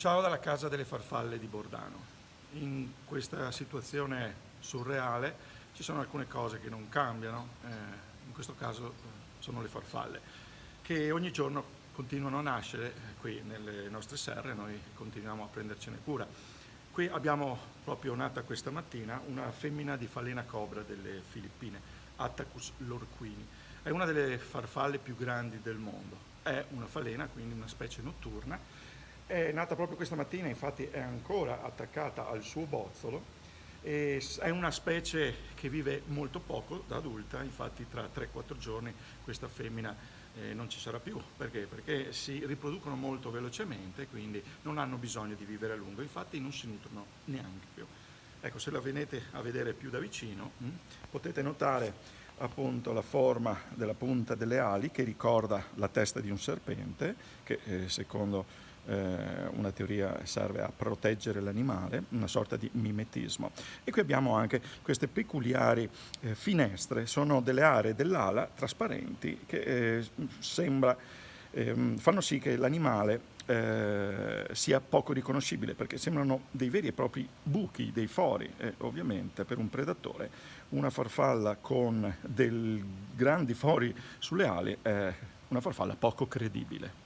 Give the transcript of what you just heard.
Ciao dalla casa delle farfalle di Bordano. In questa situazione surreale ci sono alcune cose che non cambiano, in questo caso sono le farfalle, che ogni giorno continuano a nascere qui nelle nostre serre e noi continuiamo a prendercene cura. Qui abbiamo proprio nata questa mattina una femmina di falena cobra delle Filippine, Attacus lorquini. È una delle farfalle più grandi del mondo. È una falena, quindi una specie notturna. È nata proprio questa mattina, infatti è ancora attaccata al suo bozzolo. È una specie che vive molto poco da adulta, infatti tra 3-4 giorni questa femmina non ci sarà più. Perché? Perché si riproducono molto velocemente, quindi non hanno bisogno di vivere a lungo, infatti non si nutrono neanche più. Ecco, se la venite a vedere più da vicino, potete notare appunto la forma della punta delle ali che ricorda la testa di un serpente, che secondo una teoria serve a proteggere l'animale, una sorta di mimetismo. E qui abbiamo anche queste peculiari finestre, sono delle aree dell'ala trasparenti che fanno sì che l'animale sia poco riconoscibile, perché sembrano dei veri e propri buchi, dei fori. Ovviamente per un predatore una farfalla con dei grandi fori sulle ali è una farfalla poco credibile.